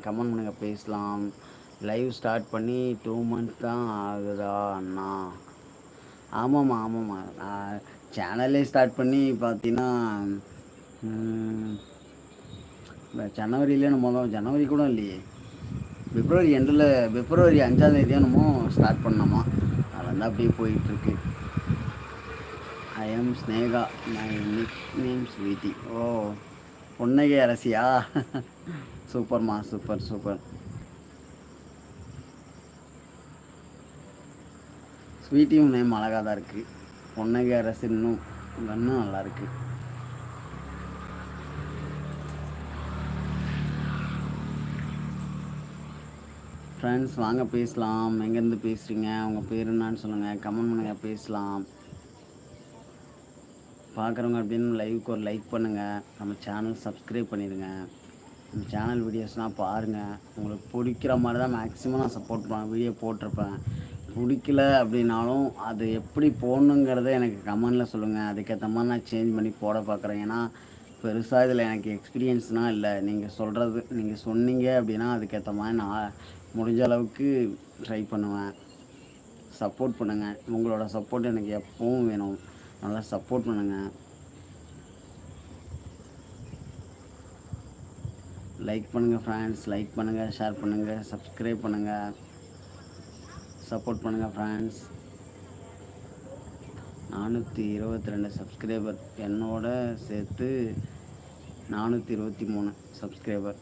Comment பண்ணுங்கள் பேசலாம். Live start பண்ணி 2 மந்த்ஸ் தான் ஆகுதா அண்ணா? ஆமாம்மா ஆமாம்மா, நான் சேனலே ஸ்டார்ட் பண்ணி பார்த்தீங்கன்னா ஜனவரியிலே ஜனவரி கூட இல்லையே, பிப்ரவரி எண்டில், பிப்ரவரி 5ஆம் தேதியோ என்னமோ ஸ்டார்ட் பண்ணோமா. அது வந்து அப்படியே போயிட்டுருக்கு. I am Sneha, my nick name sweety. Oh, பொன்னகை அரசியா? சூப்பர்மா, சூப்பர் சூப்பர். ஸ்வீட்டியும் நேம் அழகாக தான் இருக்குது. பொன்னகை அரசு இன்னும் நல்லாயிருக்கு. ஃப்ரெண்ட்ஸ் வாங்க பேசலாம். எங்கேருந்து பேசுகிறீங்க, உங்கள் பேர் என்னான்னு சொல்லுங்கள், கமெண்ட் பண்ணுங்கள் பேசலாம். பார்க்குறவங்க அப்படின்னு லைவுக்கு ஒரு லைக் பண்ணுங்கள், நம்ம சேனல் சப்ஸ்கிரைப் பண்ணிடுங்க. நம்ம சேனல் வீடியோஸ்லாம் பாருங்கள். உங்களுக்கு பிடிக்கிற மாதிரி தான் மேக்ஸிமம் நான் சப்போர்ட் வீடியோ போட்டிருப்பேன். பிடிக்கல அப்படின்னாலும் அது எப்படி போடணுங்கிறத எனக்கு கமெண்டில் சொல்லுங்கள். அதுக்கேற்ற மாதிரி நான் சேஞ்ச் பண்ணி போட பார்க்குறேன். ஏன்னா பெருசாக இதில் எனக்கு எக்ஸ்பீரியன்ஸ்னால் இல்லை. நீங்கள் சொன்னீங்க அப்படின்னா அதுக்கேற்ற மாதிரி நான் முடிஞ்ச அளவுக்கு ட்ரை பண்ணுவேன். சப்போர்ட் பண்ணுங்கள். உங்களோட சப்போர்ட் எனக்கு எப்பவும் வேணும். நல்லா சப்போர்ட் பண்ணுங்கள். லைக் பண்ணுங்கள் ஃப்ரெண்ட்ஸ், லைக் பண்ணுங்கள், ஷேர் பண்ணுங்கள், சப்ஸ்கிரைப் பண்ணுங்கள், சப்போர்ட் பண்ணுங்கள் ஃப்ரெண்ட்ஸ். 422 சப்ஸ்கிரைபர், என்னோட சேர்த்து 423 சப்ஸ்கிரைபர்.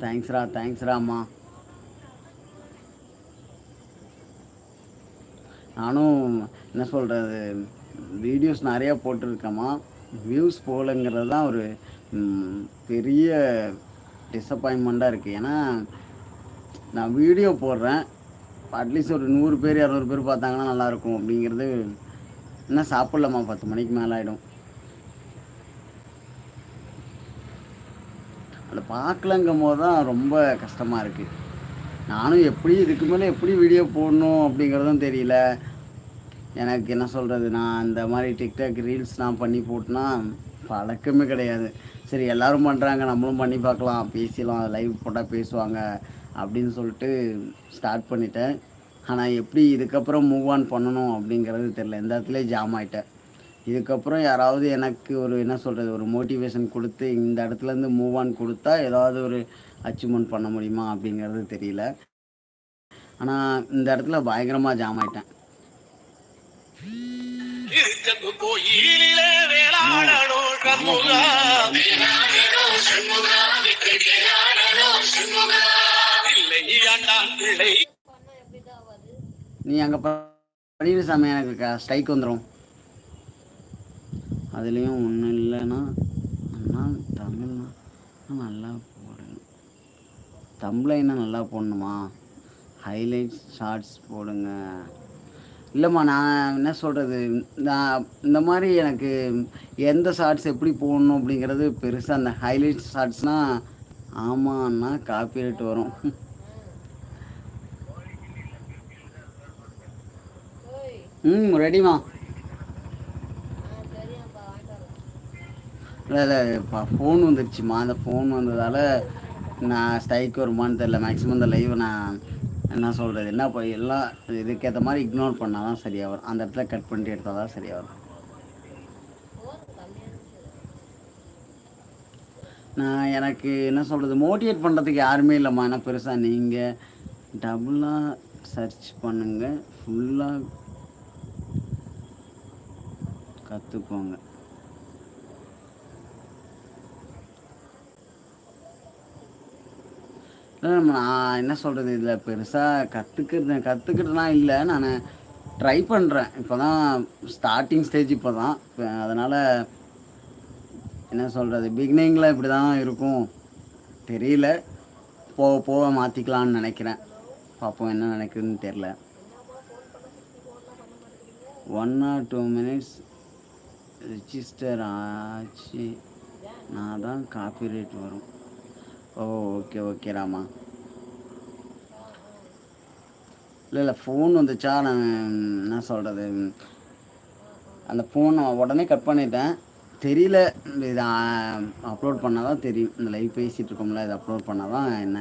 தேங்க்ஸ்ரா அம்மா. நானும் என்ன சொல்கிறது, வீடியோஸ் நிறையா போட்டிருக்கேம்மா, வியூஸ் போகலங்கிறது தான் ஒரு பெரிய டிசப்பாயின்மெண்ட்டாக இருக்குது. ஏன்னா நான் வீடியோ போடுறேன், அட்லீஸ்ட் ஒரு 100 பேர் 200 பேர் பார்த்தாங்கன்னா நல்லாயிருக்கும் அப்படிங்கிறது. என்ன சாப்பிட்லாமா, 10 மணிக்கு மேலே ஆகிடும். அதை பார்க்கலங்கும் போது தான் ரொம்ப கஷ்டமாக இருக்குது. நானும் இதுக்கு மேலே எப்படி வீடியோ போடணும் அப்படிங்கிறதும் தெரியல எனக்கு. என்ன சொல்கிறது, நான் இந்த மாதிரி டிக்டாக் ரீல்ஸ்லாம் பண்ணி போட்டுனா பழக்கமே கிடையாது. சரி எல்லோரும் பண்ணுறாங்க, நம்மளும் பண்ணி பார்க்கலாம், பேசலாம், லைவ் போட்டால் பேசுவாங்க அப்படின்னு சொல்லிட்டு ஸ்டார்ட் பண்ணிட்டேன். ஆனால் எப்படி இதுக்கப்புறம் மூவ் ஆன் பண்ணணும் அப்படிங்கிறது தெரில. இந்த இடத்துல ஜாம் ஆகிட்டேன். இதுக்கப்புறம் யாராவது எனக்கு ஒரு என்ன சொல்கிறது, ஒரு மோட்டிவேஷன் கொடுத்து இந்த இடத்துலேருந்து மூவ் ஆன் கொடுத்தா ஏதாவது ஒரு அச்சீவ்மெண்ட் பண்ண முடியுமா அப்படிங்கிறது தெரியல. ஆனால் இந்த இடத்துல பயங்கரமாக ஜாம் ஆகிட்டேன். நீ அங்கே படிக்கிற சாமி, எனக்கு ஸ்ட்ரைக் வந்துடும். அதுலேயும் ஒன்றும் இல்லைன்னா அண்ணா தமிழ்னா நல்லா போடணும், தமிழ்னா நல்லா போடணுமா, ஹைலைட்ஸ் ஷார்ட்ஸ் போடுங்க. இல்லைம்மா, நான் என்ன சொல்கிறது, நான் இந்த மாதிரி எனக்கு எந்த ஷார்ட்ஸ் எப்படி போடணும் அப்படிங்கிறது பெருசாக, அந்த ஹைலைட்ஸ் ஷார்ட்ஸ்னால் ஆமாண்ணா காப்பிரைட் வரும். ரெடிமா. இல்லை இப்போ ஃபோன் வந்துடுச்சுமா, அந்த ஃபோன் வந்ததால் நான் ஸ்ட்ரைக் வருமானு தெரில. மேக்ஸிமம் இந்த லைவ் நான் என்ன சொல்கிறது, என்ன இப்போ எல்லாம் இதுக்கேற்ற மாதிரி இக்னோர் பண்ணால் தான் சரியாக வரும். அந்த இடத்துல கட் பண்ணிட்டு எடுத்தால் தான் சரியாக வரும். நான் எனக்கு என்ன சொல்கிறது, மோட்டிவேட் பண்ணுறதுக்கு யாருமே இல்லைம்மா. என்ன பெருசாக நீங்கள் டபுளாக சர்ச் பண்ணுங்கள், ஃபுல்லாக கற்றுக்கோங்க. நான் என்ன சொல்கிறது, இதில் பெருசாக கற்றுக்கிட்டுனா இல்லை, நான் ட்ரை பண்ணுறேன். இப்போ தான் ஸ்டார்டிங் ஸ்டேஜ், இப்போ தான். அதனால் என்ன சொல்கிறது, பிகினிங்கில் இப்படி தான் இருக்கும் தெரியல. போக போக மாற்றிக்கலான்னு நினைக்கிறேன். பார்ப்போம் என்ன நினைக்குதுன்னு தெரில. 1 or 2 minutes ரிஜிஸ்டர் ஆச்சு, நான் தான் காப்பிரைட் வரும். ஓ ஓகே ராமா. இல்லை ஃபோன் வந்துச்சா, நான் என்ன சொல்கிறது, அந்த ஃபோனை உடனே கட் பண்ணிட்டேன். தெரியல, இதை அப்லோட் பண்ணால் தான் தெரியும். இந்த லைவ் பேசிகிட்டு இருக்கோம்ல, இதை அப்லோட் பண்ணால் தான் என்ன